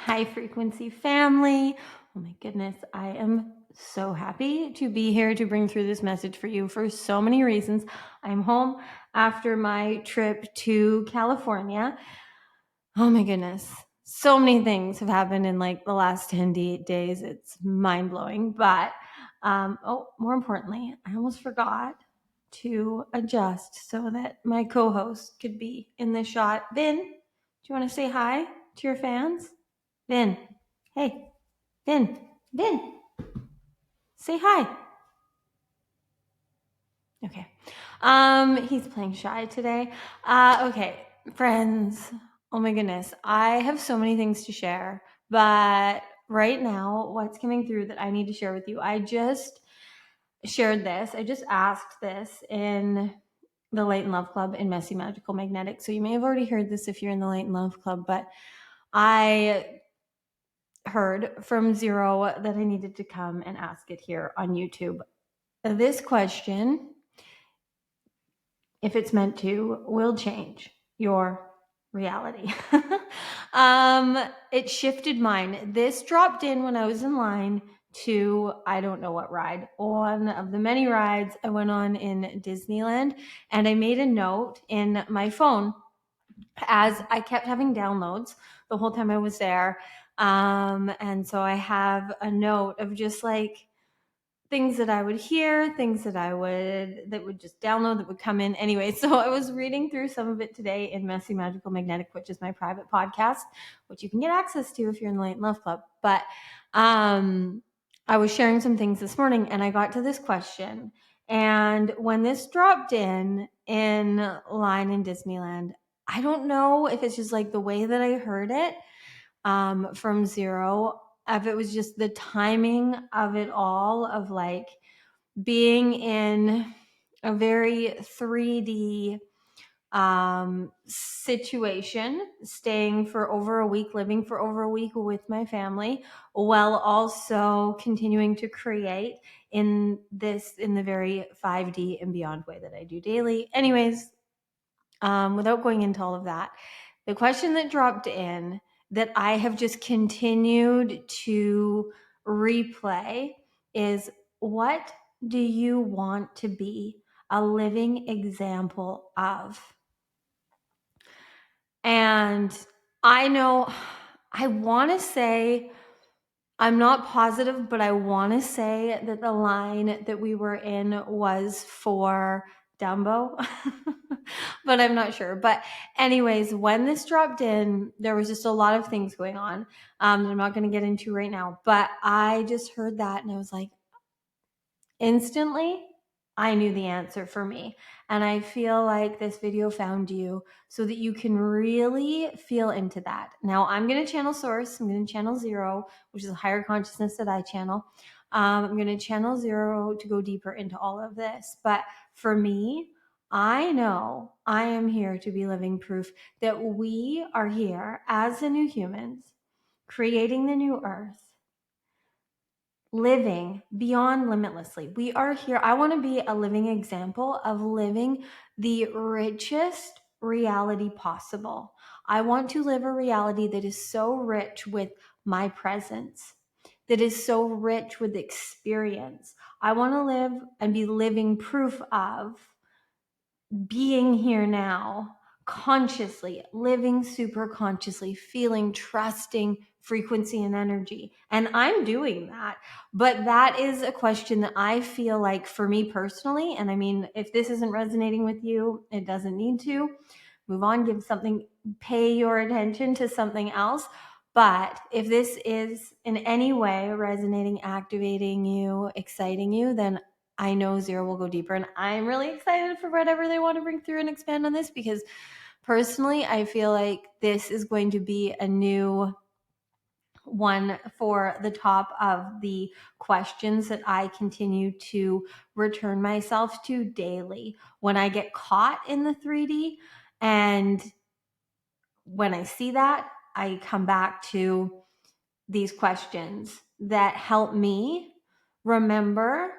High frequency family. Oh my goodness, I am so happy to be here to bring through this message for you for so many reasons. I'm home after my trip to California. Oh my goodness, so many things have happened in like the last 10 days. It's mind blowing. But more importantly, I almost forgot to adjust so that my co host could be in the shot. Vin, do you want to say hi to your fans? Vin. Hey, Vin. Vin. Say hi. Okay. He's playing shy today. Okay, friends. Oh my goodness. I have so many things to share, but right now, what's coming through that I need to share with you? I just shared this. I just asked this in the Light and Love Club in Messy Magical Magnetic. So you may have already heard this if you're in the Light and Love Club, but I heard from Zero that I needed to come and ask it here on YouTube. This question, if it's meant to, will change your reality. It shifted mine. This dropped in when I was in line to, I don't know what ride, one of the many rides I went on in Disneyland. And I made a note in my phone as I kept having downloads the whole time I was there. And so I have a note of just like things that I would hear, things that would just download, that would come in. Anyway, so I was reading through some of it today in Messy Magical Magnetic, which is my private podcast, which you can get access to if you're in the Light and Love Club. But I was sharing some things this morning and I got to this question. And when this dropped in line in Disneyland, I don't know if it's just like the way that I heard it from Zero, if it was just the timing of it all, of like being in a very 3D situation, staying for over a week, living for over a week with my family, while also continuing to create in the very 5D and beyond way that I do daily. Anyways, without going into all of that, the question that dropped in that I have just continued to replay is, what do you want to be a living example of? And I know, I want to say, I'm not positive, but I want to say that the line that we were in was for Dumbo, but I'm not sure. But anyways, when this dropped in, there was just a lot of things going on that I'm not going to get into right now. But I just heard that and I was like, instantly, I knew the answer for me. And I feel like this video found you so that you can really feel into that. Now, I'm going to channel Source. I'm going to channel Zero, which is a higher consciousness that I channel. I'm going to channel Zero to go deeper into all of this. But for me, I know I am here to be living proof that we are here as the new humans, creating the new earth, living beyond limitlessly. We are here. I want to be a living example of living the richest reality possible. I want to live a reality that is so rich with my presence, that is so rich with experience. I want to live and be living proof of being here now, consciously, living super consciously, feeling, trusting frequency and energy. And I'm doing that. But that is a question that I feel like, for me personally, and I mean, if this isn't resonating with you, it doesn't need to. Move on, pay your attention to something else. But if this is in any way resonating, activating you, exciting you, then I know Zero will go deeper. And I'm really excited for whatever they want to bring through and expand on this, because personally, I feel like this is going to be a new one for the top of the questions that I continue to return myself to daily when I get caught in the 3D. And when I see that, I come back to these questions that help me remember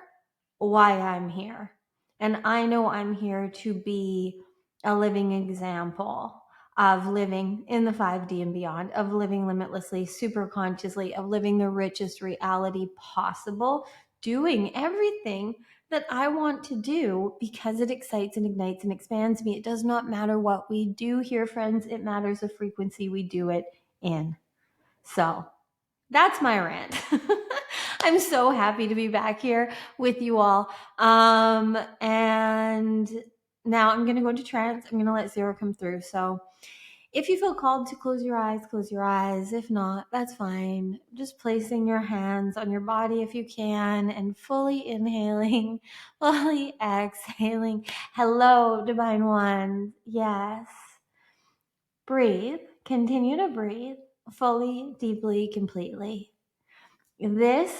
why I'm here. And I know I'm here to be a living example of living in the 5D and beyond, of living limitlessly, super consciously, of living the richest reality possible, doing everything that I want to do because it excites and ignites and expands me. It does not matter what we do here, friends. It matters the frequency we do it in. So that's my rant. I'm so happy to be back here with you all. And now I'm going to go into trance. I'm going to let zero come through. So if you feel called to close your eyes, close your eyes. If not, that's fine. Just placing your hands on your body if you can and fully inhaling, fully exhaling. Hello, Divine One. Yes. Breathe. Continue to breathe fully, deeply, completely. This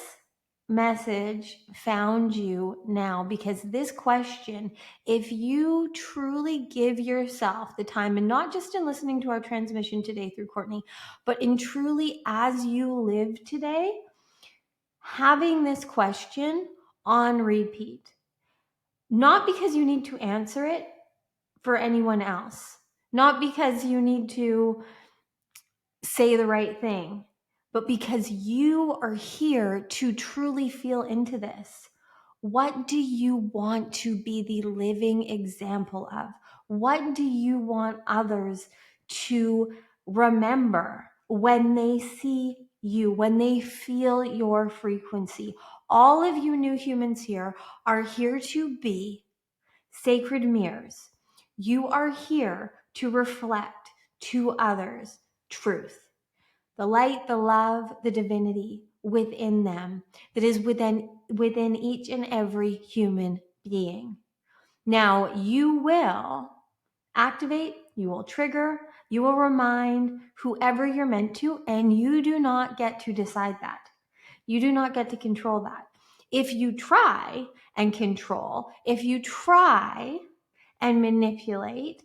message found you now because this question, if you truly give yourself the time, and not just in listening to our transmission today through Cortnie, but in truly as you live today, having this question on repeat, not because you need to answer it for anyone else, not because you need to say the right thing, but because you are here to truly feel into this. What do you want to be the living example of? What do you want others to remember when they see you, when they feel your frequency? All of you new humans here are here to be sacred mirrors. You are here to reflect to others truth, the light, the love, the divinity within them that is within each and every human being. Now, you will activate, you will trigger, you will remind whoever you're meant to, and you do not get to decide that. You do not get to control that. If you try and control, if you try and manipulate,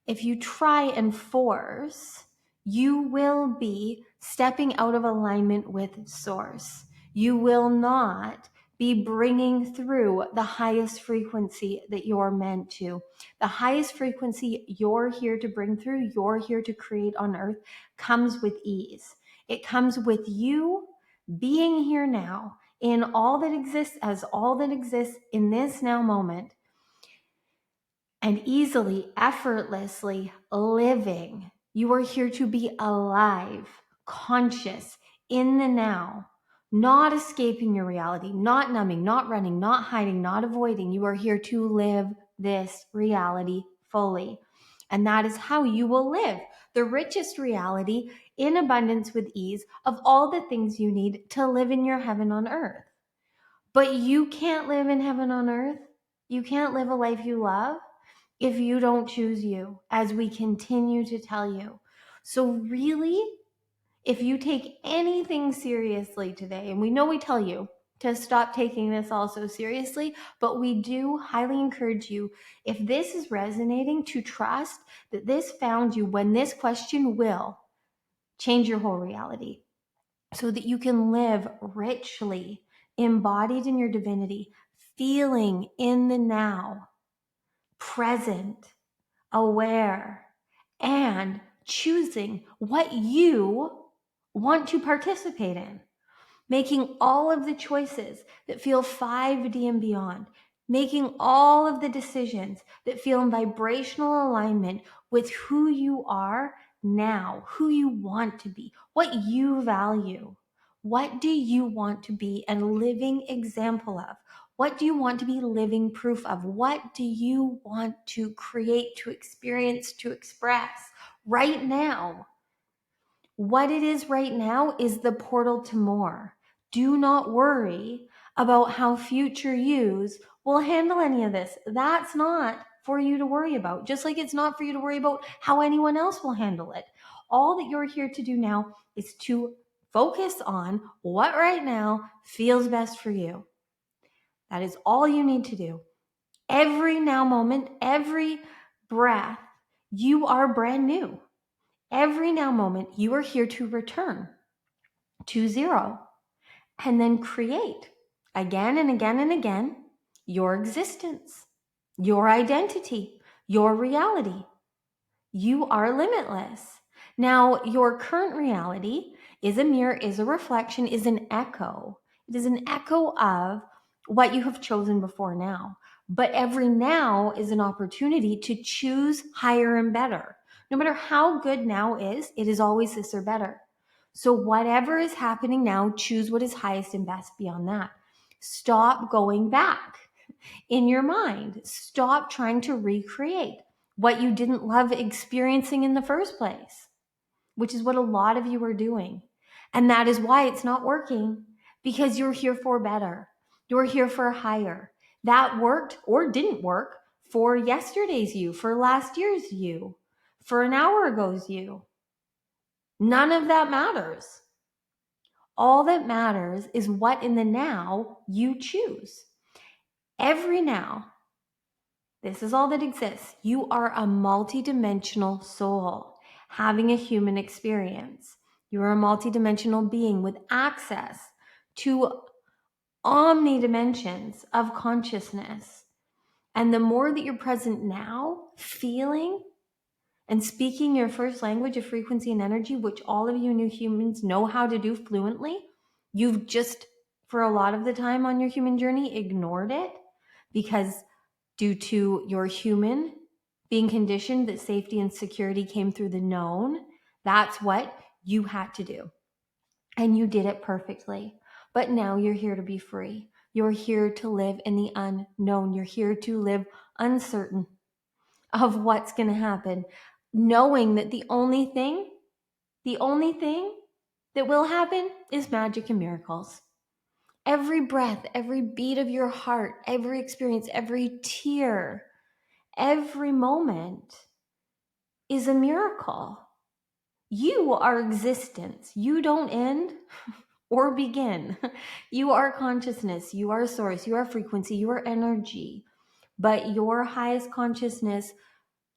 if you try and force, you will be stepping out of alignment with source. You will not be bringing through the highest frequency that you're meant to. The highest frequency you're here to bring through, you're here to create on earth, comes with ease. It comes with you being here now in all that exists as all that exists in this now moment, and easily, effortlessly living. You are here to be alive, conscious, in the now, not escaping your reality, not numbing, not running, not hiding, not avoiding. You are here to live this reality fully. And that is how you will live the richest reality in abundance with ease of all the things you need to live in your heaven on earth. But you can't live in heaven on earth. You can't live a life you love if you don't choose you, as we continue to tell you. So really, if you take anything seriously today, and we know we tell you to stop taking this all so seriously, but we do highly encourage you, if this is resonating, to trust that this found you when this question will change your whole reality so that you can live richly, embodied in your divinity, feeling in the now, present, aware, and choosing what you want to participate in, making all of the choices that feel 5D and beyond, making all of the decisions that feel in vibrational alignment with who you are now, who you want to be, what you value. What do you want to be a living example of? What do you want to be living proof of? What do you want to create, to experience, to express right now? What it is right now is the portal to more. Do not worry about how future yous will handle any of this. That's not for you to worry about, just like it's not for you to worry about how anyone else will handle it. All that you're here to do now is to focus on what right now feels best for you. That is all you need to do. Every now moment, every breath, you are brand new. Every now moment, you are here to return to zero and then create again and again and again your existence, your identity, your reality. You are limitless. Now, your current reality is a mirror, is a reflection, is an echo. It is an echo of what you have chosen before now. But every now is an opportunity to choose higher and better. No matter how good now is, it is always this or better. So whatever is happening now, choose what is highest and best beyond that. Stop going back in your mind. Stop trying to recreate what you didn't love experiencing in the first place, which is what a lot of you are doing. And that is why it's not working, because you're here for better. You're here for higher. That worked or didn't work for yesterday's you, for last year's you, for an hour ago's you. None of that matters. All that matters is what in the now you choose. Every now, this is all that exists. You are a multidimensional soul having a human experience. You are a multidimensional being with access to omni dimensions of consciousness. And the more that you're present now, feeling and speaking your first language of frequency and energy, which all of you new humans know how to do fluently, you've just, for a lot of the time on your human journey, ignored it because due to your human being conditioned that safety and security came through the known, that's what you had to do. And you did it perfectly. But now you're here to be free. You're here to live in the unknown. You're here to live uncertain of what's going to happen, knowing that the only thing that will happen is magic and miracles. Every breath, every beat of your heart, every experience, every tear, every moment is a miracle. You are existence. You don't end or begin. You are consciousness. You are source. You are frequency. You are energy. But your highest consciousness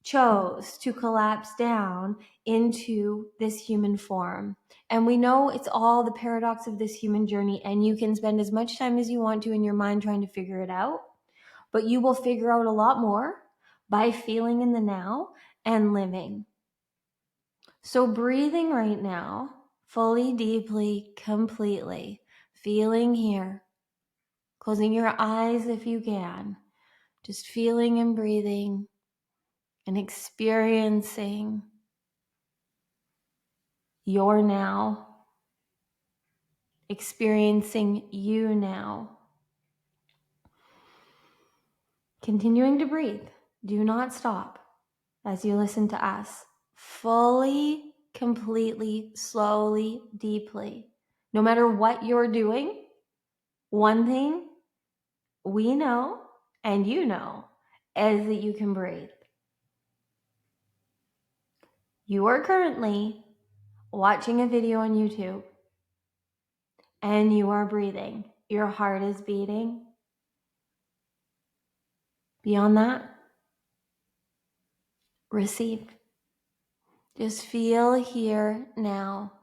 chose to collapse down into this human form. And we know it's all the paradox of this human journey, and you can spend as much time as you want to in your mind trying to figure it out, but you will figure out a lot more by feeling in the now and living. So breathing right now, fully, deeply, completely, feeling here, closing your eyes if you can, just feeling and breathing and experiencing your now, experiencing you now. Continuing to breathe. Do not stop as you listen to us. Fully, completely, slowly, deeply. No matter what you're doing, one thing we know and you know is that you can breathe. You are currently watching a video on YouTube and you are breathing. Your heart is beating. Beyond that, receive. Just feel here now.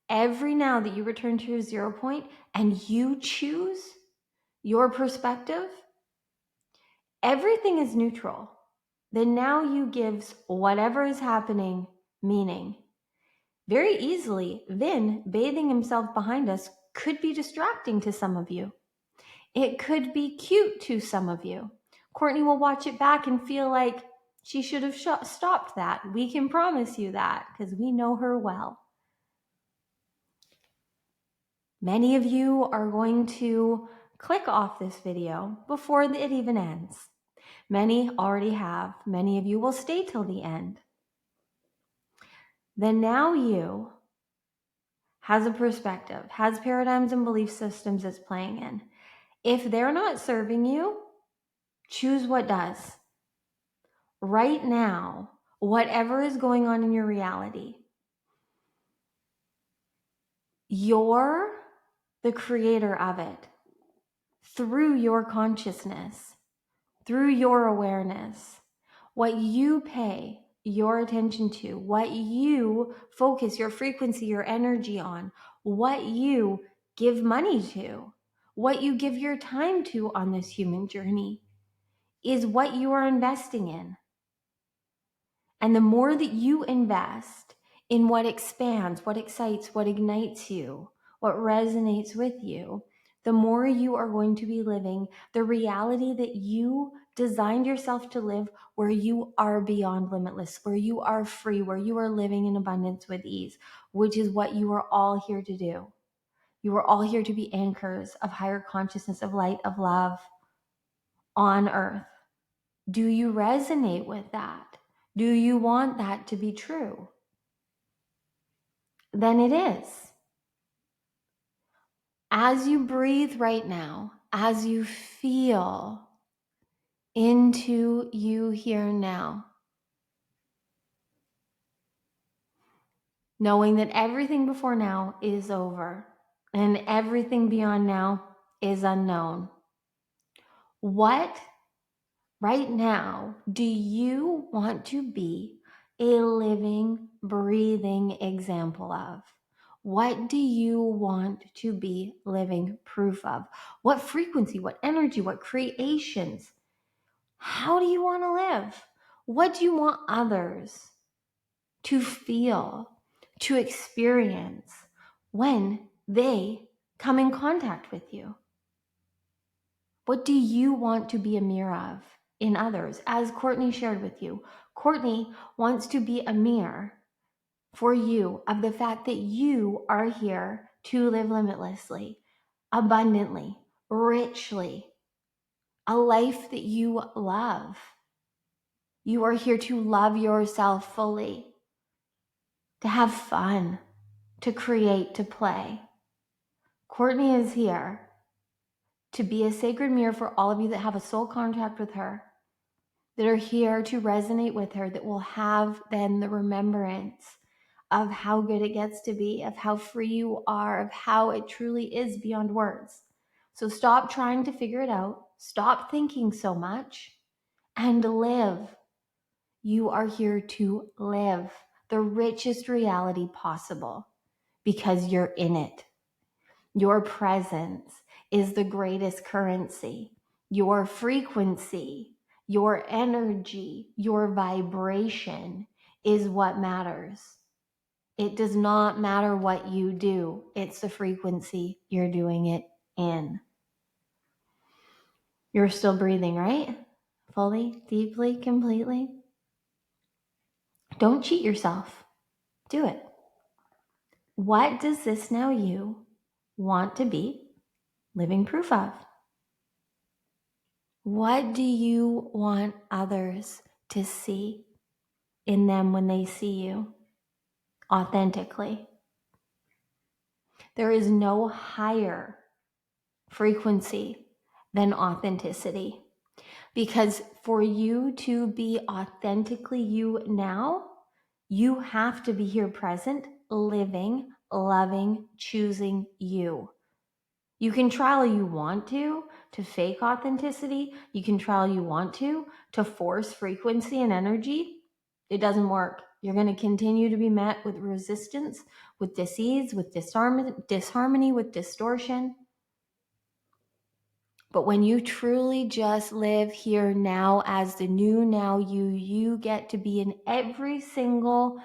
Every now that you return to your 0 point and you choose your perspective, everything is neutral. Then now you gives whatever is happening meaning. Very easily, Vin bathing himself behind us could be distracting to some of you. It could be cute to some of you. Cortnie will watch it back and feel like she should have stopped that. We can promise you that because we know her well. Many of you are going to click off this video before it even ends. Many already have. Many of you will stay till the end. The now you has a perspective, has paradigms and belief systems it's playing in. If they're not serving you, choose what does. Right now, whatever is going on in your reality, you're the creator of it through your consciousness, through your awareness. What you pay your attention to, what you focus your frequency, your energy on, what you give money to, what you give your time to on this human journey is what you are investing in. And the more that you invest in what expands, what excites, what ignites you, what resonates with you, the more you are going to be living the reality that you designed yourself to live, where you are beyond limitless, where you are free, where you are living in abundance with ease, which is what you are all here to do. You are all here to be anchors of higher consciousness, of light, of love on earth. Do you resonate with that? Do you want that to be true? Then it is. As you breathe right now, as you feel into you here now, knowing that everything before now is over and everything beyond now is unknown. What right now do you want to be a living, breathing example of? What do you want to be living proof of? What frequency, what energy, what creations? How do you want to live? What do you want others to feel, to experience when they come in contact with you? What do you want to be a mirror of in others? As Cortnie shared with you, Cortnie wants to be a mirror for you of the fact that you are here to live limitlessly, abundantly, richly, a life that you love. You are here to love yourself fully, to have fun, to create, to play. Cortnie is here to be a sacred mirror for all of you that have a soul contract with her, that are here to resonate with her, that will have then the remembrance of how good it gets to be, of how free you are, of how it truly is beyond words. So stop trying to figure it out. Stop thinking so much and live. You are here to live the richest reality possible because you're in it. Your presence is the greatest currency. Your frequency, your energy, your vibration is what matters. It does not matter what you do. It's the frequency you're doing it in. You're still breathing, right? Fully, deeply, completely. Don't cheat yourself. Do it. What does this now you want to be living proof of? What do you want others to see in them when they see you authentically? There is no higher frequency than authenticity, because for you to be authentically you now, you have to be here present, living, loving, choosing you. You can try all you want to fake authenticity. You can try all you want to force frequency and energy. It doesn't work. You're going to continue to be met with resistance, with dis-ease, with disharmony, with distortion. But when you truly just live here now as the new now you get to be in every single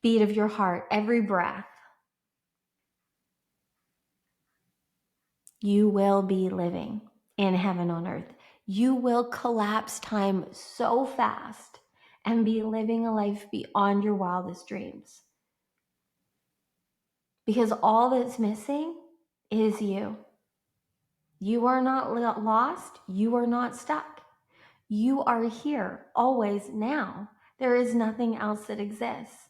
beat of your heart, every breath. You will be living in heaven on earth. You will collapse time so fast and be living a life beyond your wildest dreams. Because all that's missing is you. You are not lost. You are not stuck. You are here always now. There is nothing else that exists.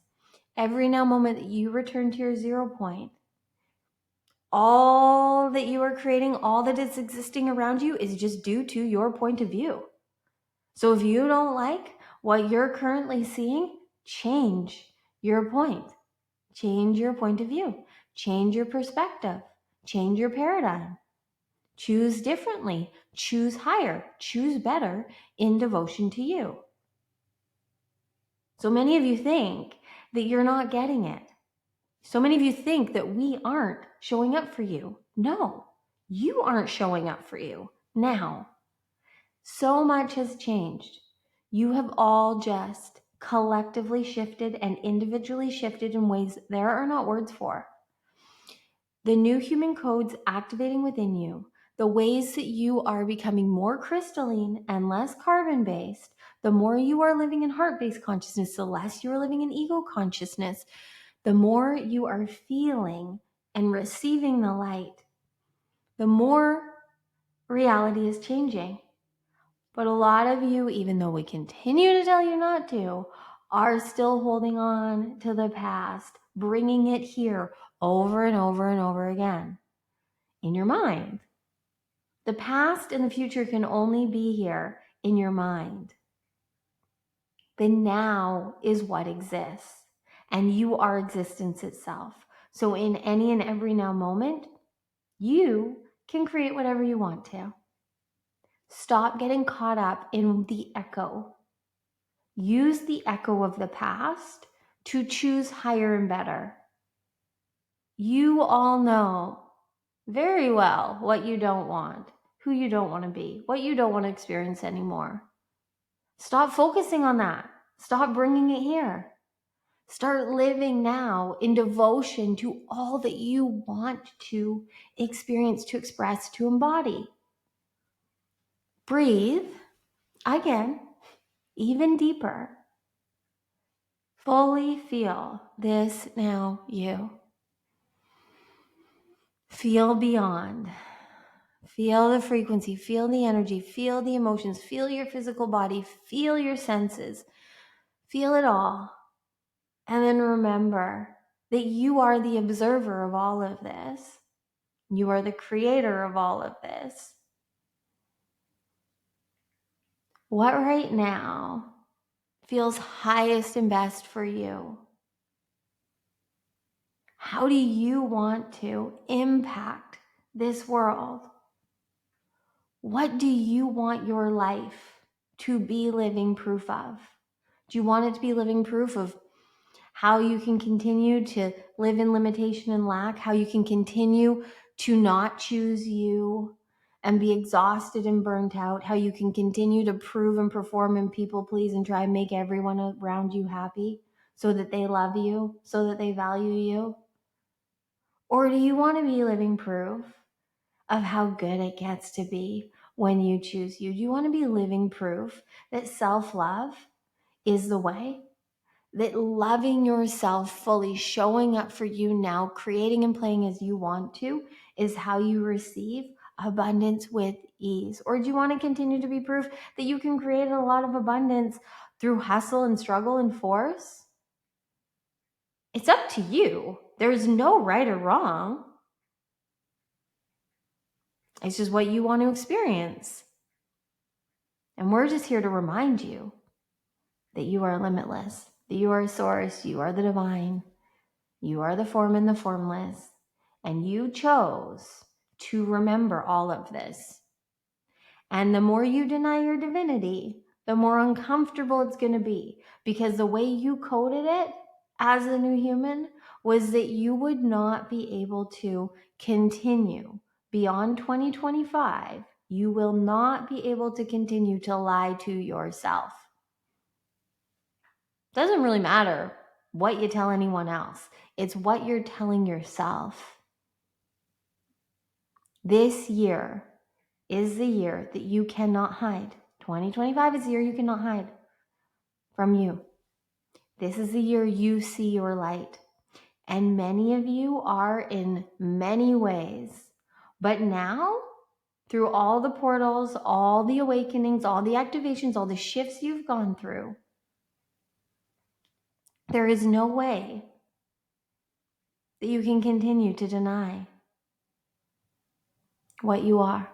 Every now moment that you return to your 0 point, all that you are creating, all that is existing around you is just due to your point of view. So if you don't like what you're currently seeing, change your point. Change your point of view. Change your perspective. Change your paradigm. Choose differently. Choose higher. Choose better in devotion to you. So many of you think that you're not getting it. So many of you think that we aren't showing up for you. No, you aren't showing up for you now. So much has changed. You have all just collectively shifted and individually shifted in ways there are not words for. The new human codes activating within you, the ways that you are becoming more crystalline and less carbon-based, the more you are living in heart-based consciousness, the less you are living in ego consciousness, the more you are feeling and receiving the light, the more reality is changing. But a lot of you, even though we continue to tell you not to, are still holding on to the past, bringing it here over and over and over again in your mind. The past and the future can only be here in your mind. The now is what exists, and you are existence itself. So in any and every now moment, you can create whatever you want to. Stop getting caught up in the echo. Use the echo of the past to choose higher and better. You all know very well what you don't want, who you don't want to be, what you don't want to experience anymore. Stop focusing on that. Stop bringing it here. Start living now in devotion to all that you want to experience, to express, to embody. Breathe again, even deeper. Fully feel this now you. Feel beyond. Feel the frequency, feel the energy, feel the emotions, feel your physical body, feel your senses, feel it all. And then remember that you are the observer of all of this. You are the creator of all of this. What right now feels highest and best for you? How do you want to impact this world? What do you want your life to be living proof of? Do you want it to be living proof of how you can continue to live in limitation and lack, how you can continue to not choose you and be exhausted and burnt out, how you can continue to prove and perform and people please and try and make everyone around you happy so that they love you, so that they value you? Or do you want to be living proof of how good it gets to be when you choose you? Do you want to be living proof that self-love is the way? That loving yourself fully, showing up for you now, creating and playing as you want to, is how you receive abundance with ease? Or do you want to continue to be proof that you can create a lot of abundance through hustle and struggle and force? It's up to you. There's no right or wrong. It's just what you want to experience. And we're just here to remind you that you are limitless, that you are a source, you are the divine, you are the form and the formless, and you chose to remember all of this. And the more you deny your divinity, the more uncomfortable it's going to be, because the way you coded it as a new human was that you would not be able to continue beyond 2025. You will not be able to continue to lie to yourself. Doesn't really matter what you tell anyone else. It's what you're telling yourself. This year is the year that you cannot hide. 2025 is the year you cannot hide from you. This is the year you see your light. And many of you are in many ways. But now, through all the portals, all the awakenings, all the activations, all the shifts you've gone through, there is no way that you can continue to deny what you are,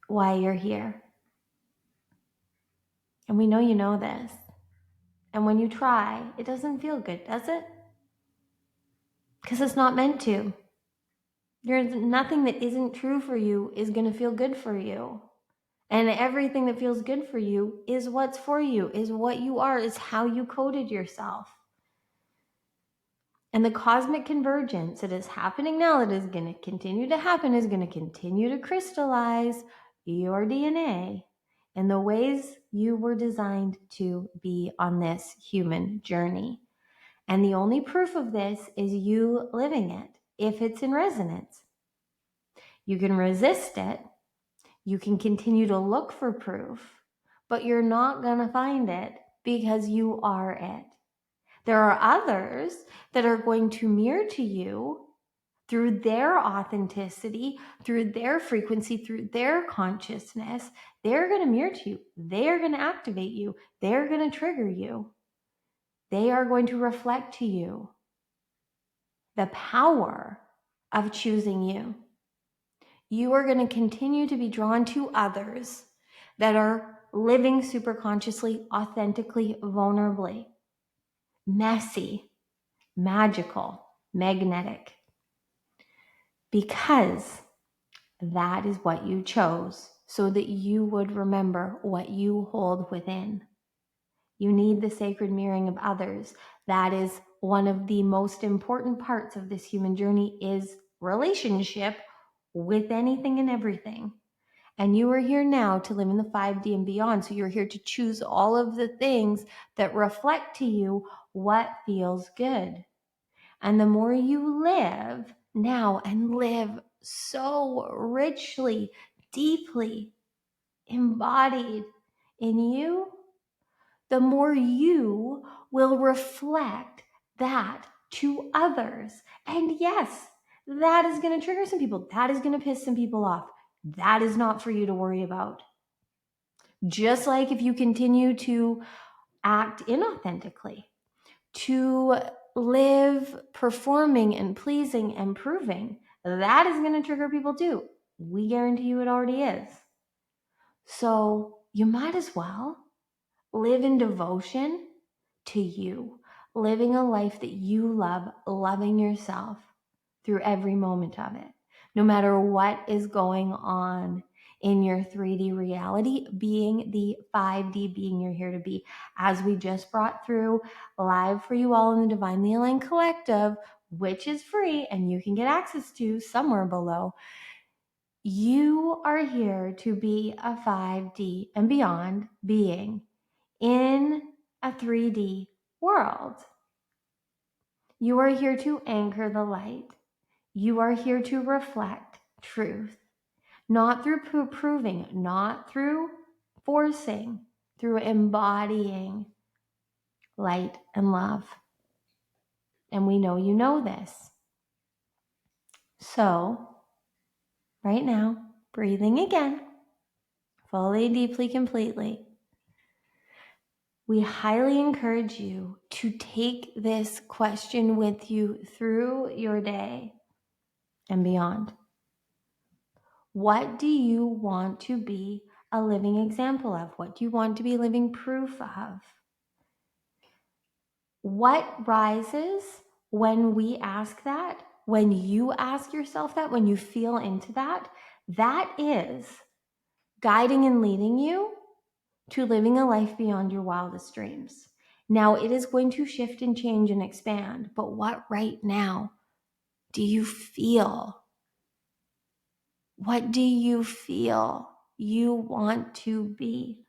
why you're here. And we know you know this. And when you try, it doesn't feel good, does it? Because it's not meant to. There's nothing that isn't true for you is going to feel good for you. And everything that feels good for you is what's for you, is what you are, is how you coded yourself. And the cosmic convergence that is happening now, that is going to continue to happen, is going to continue to crystallize your DNA in the ways you were designed to be on this human journey. And the only proof of this is you living it, if it's in resonance. You can resist it. You can continue to look for proof, but you're not going to find it because you are it. There are others that are going to mirror to you through their authenticity, through their frequency, through their consciousness. They're going to mirror to you. They're going to activate you. They're going to trigger you. They are going to reflect to you the power of choosing you. You are going to continue to be drawn to others that are living super consciously, authentically, vulnerably, messy, magical, magnetic, because that is what you chose, so that you would remember what you hold within. You need the sacred mirroring of others. That is one of the most important parts of this human journey, is relationship with anything and everything. And you are here now to live in the 5D and beyond. So you're here to choose all of the things that reflect to you what feels good. And the more you live now and live so richly, deeply embodied in you, the more you will reflect that to others. And yes, that is going to trigger some people. That is going to piss some people off. That is not for you to worry about. Just like if you continue to act inauthentically, to live performing and pleasing and proving, that is going to trigger people too. We guarantee you it already is. So you might as well live in devotion to you, living a life that you love, loving yourself through every moment of it, no matter what is going on in your 3D reality, being the 5D being you're here to be. As we just brought through live for you all in the Divinely Aligned Collective, which is free and you can get access to somewhere below. You are here to be a 5D and beyond being in a 3D world. You are here to anchor the light. You are here to reflect truth, not through proving, not through forcing, through embodying light and love. And we know you know this. So, right now, breathing again, fully, deeply, completely. We highly encourage you to take this question with you through your day and beyond. What do you want to be a living example of? What do you want to be living proof of? What rises when we ask that, when you ask yourself that, when you feel into that, that is guiding and leading you to living a life beyond your wildest dreams. Now, it is going to shift and change and expand, but what right now do you feel? What do you feel you want to be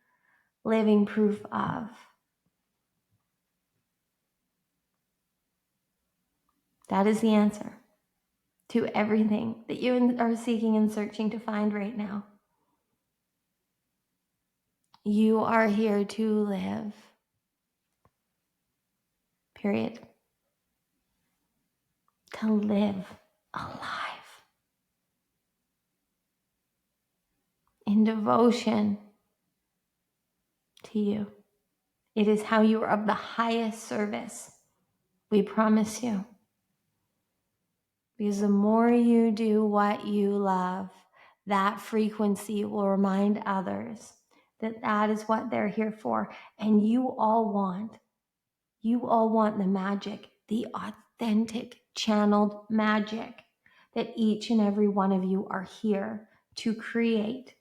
living proof of? That is the answer to everything that you are seeking and searching to find right now. You are here to live. Period. To live alive in devotion to you. It is how you are of the highest service. We promise you. Because the more you do what you love, that frequency will remind others that that is what they're here for. And you all want the magic, the authentic channeled magic that each and every one of you are here to create,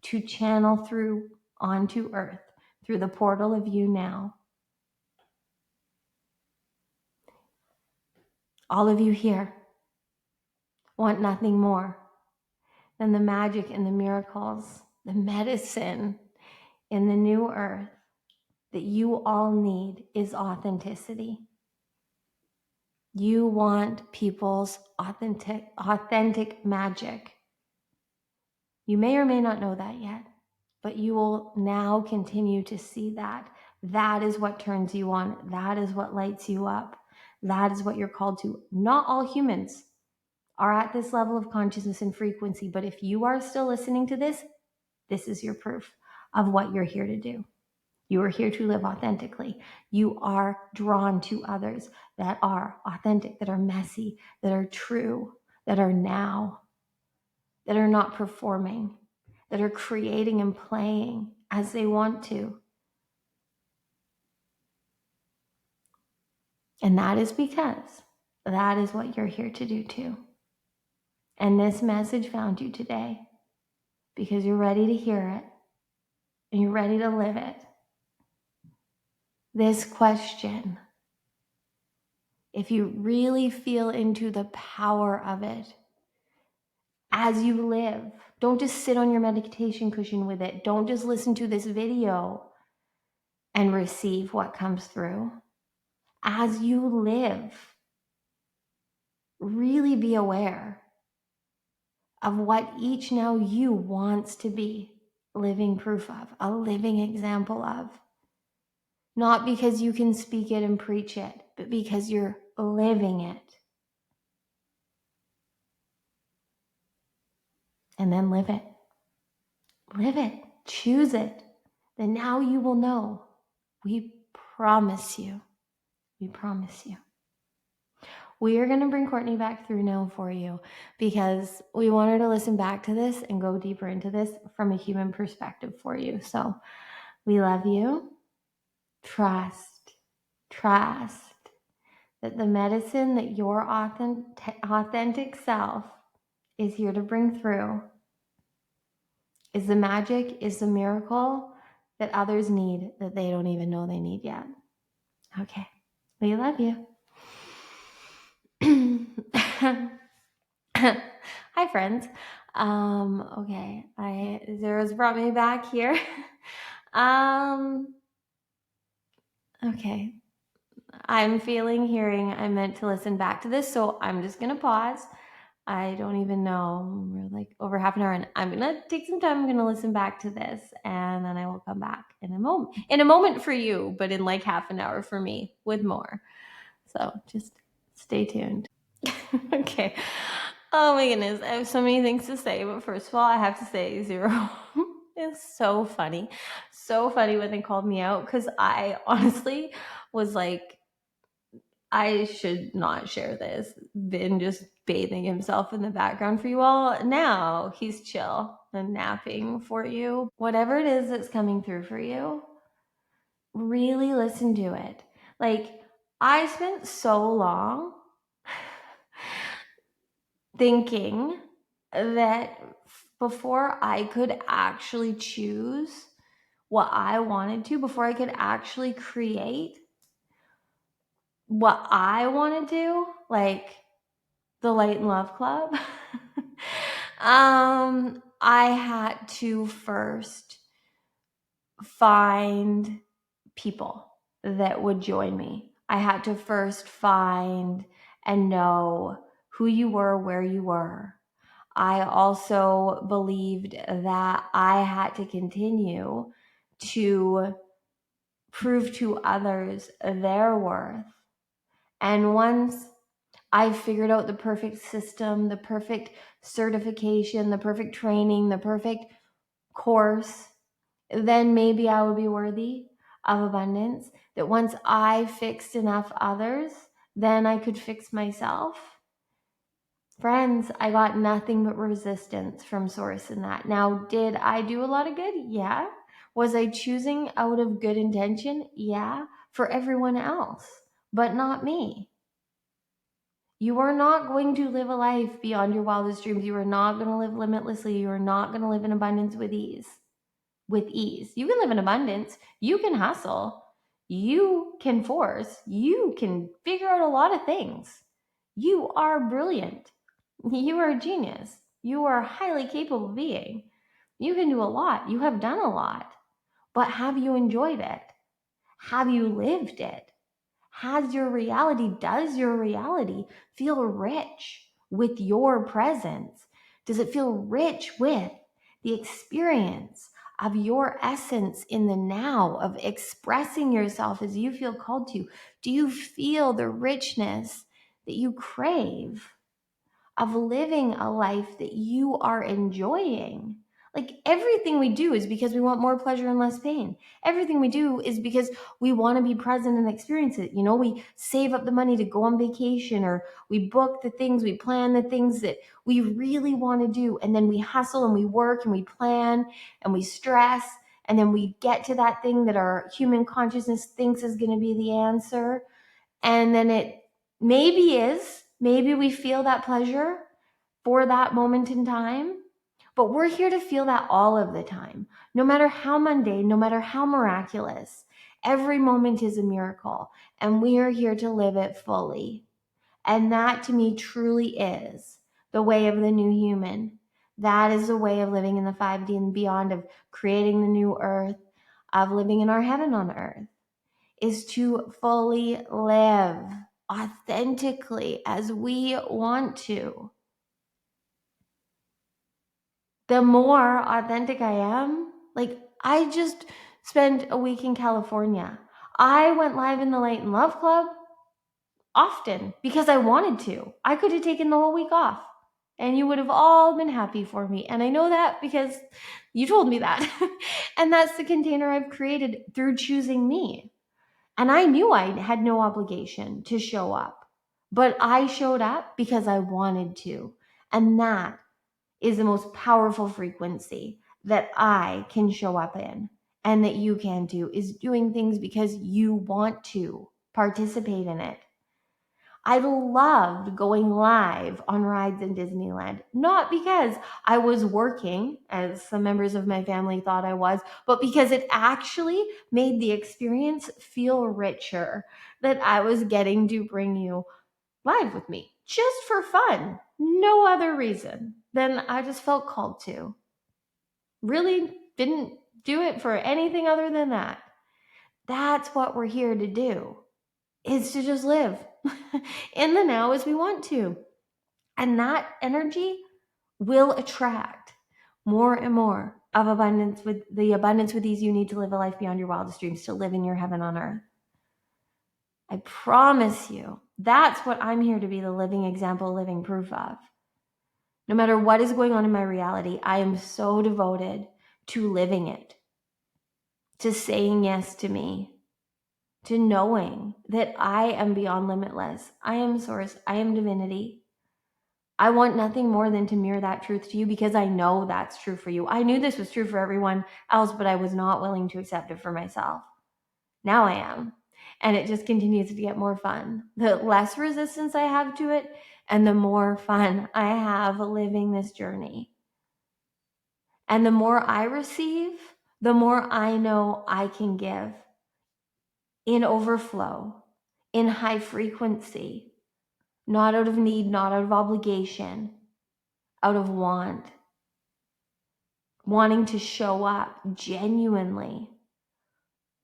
to channel through onto earth, through the portal of you now. All of you here want nothing more than the magic and the miracles, the medicine, in the new earth that you all need is authenticity. You want people's authentic magic. You may or may not know that yet, but you will now continue to see that. That is what turns you on. That is what lights you up. That is what you're called to. Not all humans are at this level of consciousness and frequency, but if you are still listening to this, this is your proof of what you're here to do. You are here to live authentically. You are drawn to others that are authentic, that are messy, that are true, that are now, that are not performing, that are creating and playing as they want to. And that is because that is what you're here to do too. And this message found you today because you're ready to hear it and you're ready to live it. This question, if you really feel into the power of it as you live, don't just sit on your meditation cushion with it. Don't just listen to this video and receive what comes through. As you live, really be aware of what each now you wants to be living proof of, a living example of. Not because you can speak it and preach it, but because you're living it. And then live it. Live it. Choose it. Then now you will know. We promise you. We promise you. We are going to bring Cortnie back through now for you because we want her to listen back to this and go deeper into this from a human perspective for you. So we love you. Trust that the medicine that your authentic self is here to bring through is the magic, is the miracle that others need that they don't even know they need yet. Okay. We love you. Hi, friends. Okay. Zero's brought me back here. Okay. I'm feeling, hearing, I meant to listen back to this, so I'm just going to pause. I don't even know. We're like over half an hour, and I'm going to take some time. I'm going to listen back to this, and then I will come back in a moment. In a moment for you, but in like half an hour for me with more. So just stay tuned. Okay. Oh my goodness. I have so many things to say, but first of all, I have to say Zero is so funny. So funny when they called me out because I honestly was like, I should not share this. Been just bathing himself in the background for you all. Now he's chill and napping for you. Whatever it is that's coming through for you, really listen to it. Like, I spent so long thinking that before I could actually choose what I wanted to, before I could actually create what I want to do, like the Light and Love Club, I had to first find people that would join me. I had to first find and know who you were, where you were. I also believed that I had to continue to prove to others their worth. And once I figured out the perfect system, the perfect certification, the perfect training, the perfect course, then maybe I would be worthy of abundance. That once I fixed enough others, then I could fix myself. Friends, I got nothing but resistance from Source in that. Now, did I do a lot of good? Yeah. Was I choosing out of good intention? Yeah. For everyone else, but not me. You are not going to live a life beyond your wildest dreams. You are not going to live limitlessly. You are not going to live in abundance with ease. You can live in abundance. You can hustle. You can force. You can figure out a lot of things. You are brilliant. You are a genius. You are a highly capable being. You can do a lot. You have done a lot. But have you enjoyed it? Have you lived it? Does your reality feel rich with your presence? Does it feel rich with the experience of your essence in the now, of expressing yourself as you feel called to? Do you feel the richness that you crave of living a life that you are enjoying? Like, everything we do is because we want more pleasure and less pain. Everything we do is because we want to be present and experience it. We save up the money to go on vacation, or we book the things, we plan the things that we really want to do. And then we hustle and we work and we plan and we stress. And then we get to that thing that our human consciousness thinks is going to be the answer. And then it maybe we feel that pleasure for that moment in time, but we're here to feel that all of the time, no matter how mundane, no matter how miraculous. Every moment is a miracle, and we are here to live it fully. And that, to me, truly is the way of the new human. That is the way of living in the 5D and beyond, of creating the new earth, of living in our heaven on earth, is to fully live authentically as we want to. The more authentic I am, like, I just spent a week in California. I went live in the Light and Love Club often because I wanted to. I could have taken the whole week off and you would have all been happy for me. And I know that because you told me that. And that's the container I've created through choosing me. And I knew I had no obligation to show up, but I showed up because I wanted to. And that is the most powerful frequency that I can show up in, and that you can too, is doing things because you want to participate in it. I loved going live on rides in Disneyland, not because I was working, as some members of my family thought I was, but because it actually made the experience feel richer, that I was getting to bring you live with me just for fun. No other reason than I just felt called to. Really didn't do it for anything other than that. That's what we're here to do, is to just live in the now as we want to. And that energy will attract more and more of abundance. With the abundance with ease you need to live a life beyond your wildest dreams, to live in your heaven on earth. I promise you, that's what I'm here to be the living example, living proof of. No matter what is going on in my reality, I am so devoted to living it, to saying yes to me, to knowing that I am beyond limitless. I am source. I am divinity. I want nothing more than to mirror that truth to you, because I know that's true for you. I knew this was true for everyone else, but I was not willing to accept it for myself. Now I am. And it just continues to get more fun. The less resistance I have to it, and the more fun I have living this journey. And the more I receive, the more I know I can give in overflow, in high frequency, not out of need, not out of obligation, out of wanting to show up genuinely.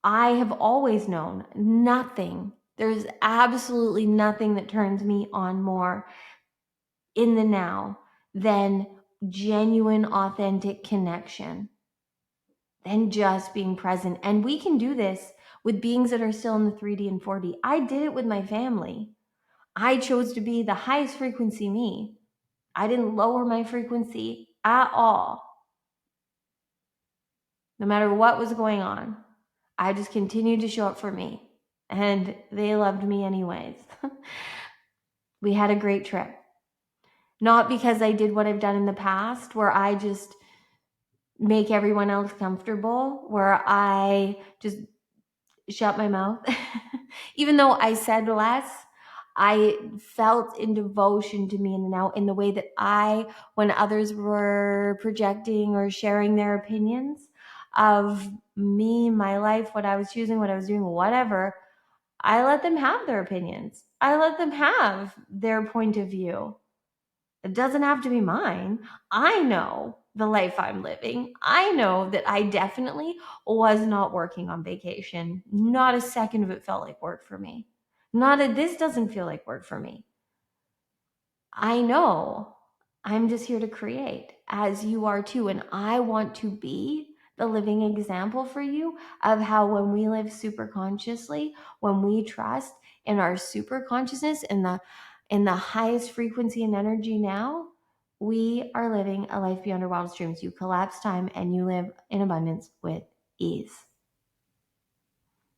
I have always known there's absolutely nothing that turns me on more in the now than genuine, authentic connection, than just being present. And we can do this with beings that are still in the 3D and 4D. I did it with my family. I chose to be the highest frequency me. I didn't lower my frequency at all. No matter what was going on, I just continued to show up for me. And they loved me anyways. We had a great trip. Not because I did what I've done in the past, where I just make everyone else comfortable, where I just shut my mouth. Even though I said less, I felt in devotion to me in the now, in the way that when others were projecting or sharing their opinions of me, my life, what I was choosing, what I was doing, whatever, I let them have their opinions. I let them have their point of view. It doesn't have to be mine. I know the life I'm living. I know that I definitely was not working on vacation. Not a second of it felt like work for me. This doesn't feel like work for me. I know I'm just here to create, as you are too. And I want to be the living example for you of how when we live super consciously, when we trust in our super consciousness, in the highest frequency and energy now, we are living a life beyond our wildest dreams. You collapse time and you live in abundance with ease.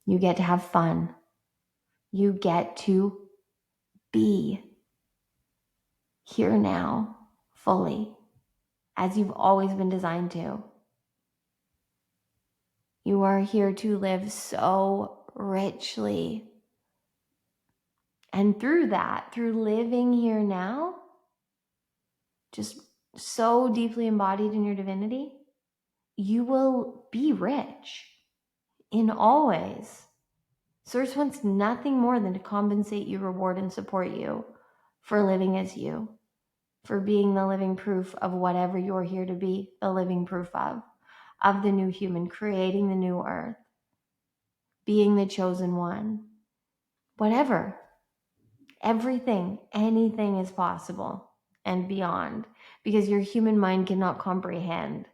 You get to have fun. You get to be here now fully, as you've always been designed to. You are here to live so richly. And through that, through living here now, just so deeply embodied in your divinity, you will be rich in all ways. Source wants nothing more than to compensate you, reward, and support you for living as you, for being the living proof of whatever you're here to be, the living proof of the new human, creating the new earth, being the chosen one. Whatever, everything, anything is possible and beyond, because your human mind cannot comprehend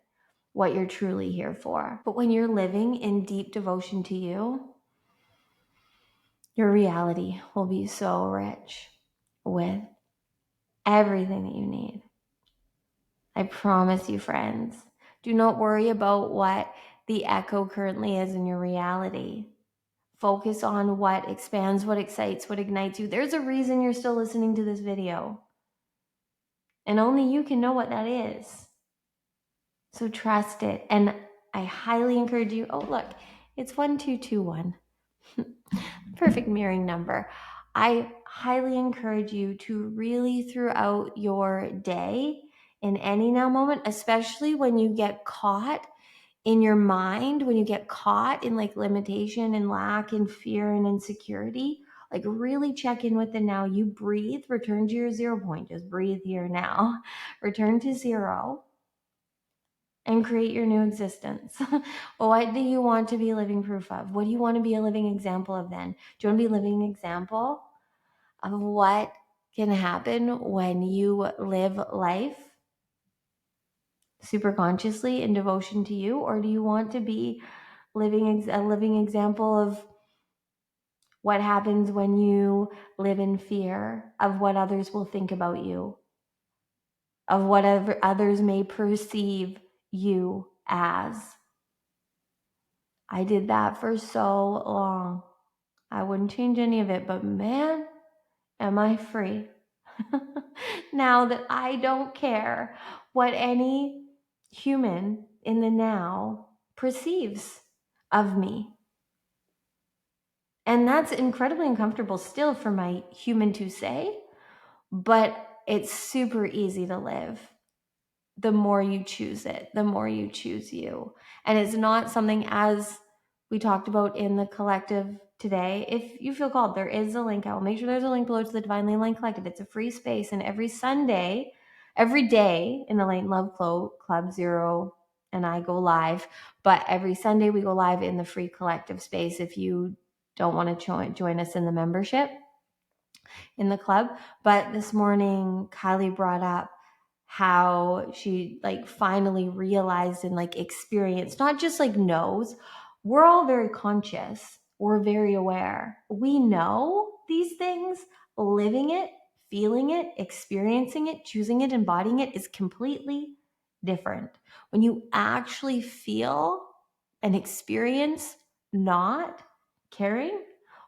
what you're truly here for. But when you're living in deep devotion to you, your reality will be so rich with everything that you need. I promise you, friends. Do not worry about what the echo currently is in your reality. Focus on what expands, what excites, what ignites you. There's a reason you're still listening to this video. And only you can know what that is. So trust it. And I highly encourage you. Oh, look, it's 1221. Perfect mirroring number. I highly encourage you to really, throughout your day, in any now moment, especially when you get caught in your mind, when you get caught in like limitation and lack and fear and insecurity, like really check in with the now. You breathe, return to your 0 point. Just breathe here now. Return to 0 and create your new existence. What do you want to be living proof of? What do you want to be a living example of then? Do you want to be a living example of what can happen when you live life super consciously in devotion to you? Or do you want to be a living example of what happens when you live in fear of what others will think about you, of whatever others may perceive you as? I did that for so long. I wouldn't change any of it, but man, am I free. Now that I don't care what any human in the now perceives of me. And that's incredibly uncomfortable still for my human to say, but it's super easy to live. The more you choose it, the more you choose you. And it's not something, as we talked about in the collective today. If you feel called, there is a link. I will make sure there's a link below to the Divinely Aligned Collective. It's a free space. And every day in the Light and Love Club, Zero and I go live. But every Sunday we go live in the free collective space if you don't want to join us in the membership in the club. But this morning, Kylie brought up how she like finally realized and like experienced, not just like knows. We're all very conscious. We're very aware. We know these things. Living it, feeling it, experiencing it, choosing it, embodying it is completely different. When you actually feel and experience not caring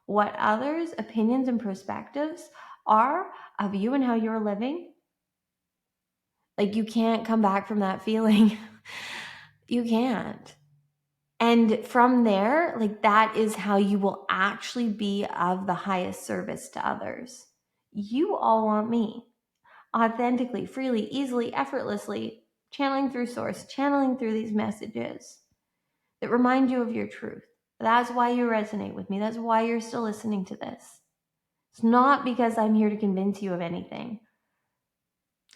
what others' opinions and perspectives are of you and how you're living, like you can't come back from that feeling. You can't. And from there, like that is how you will actually be of the highest service to others. You all want me authentically, freely, easily, effortlessly, channeling through source, channeling through these messages that remind you of your truth. That's why you resonate with me. That's why you're still listening to this. It's not because I'm here to convince you of anything.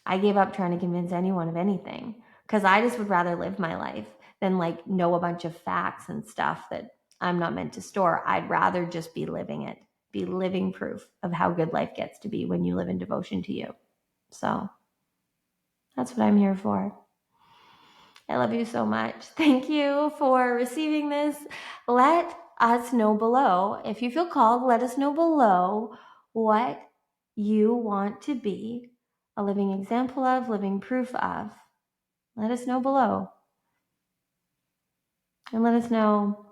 I gave up trying to convince anyone of anything. because I just would rather live my life than like know a bunch of facts and stuff that I'm not meant to store. I'd rather just be living it, be living proof of how good life gets to be when you live in devotion to you. So that's what I'm here for. I love you so much. Thank you for receiving this. Let us know below. If you feel called, let us know below what you want to be a living example of, living proof of. Let us know below. And let us know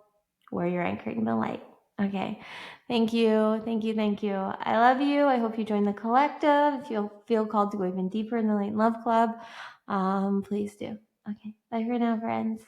where you're anchoring the light. Okay. Thank you. Thank you. Thank you. I love you. I hope you join the collective. If you feel called to go even deeper in the Light and Love Club, please do. Okay. Bye for now, friends.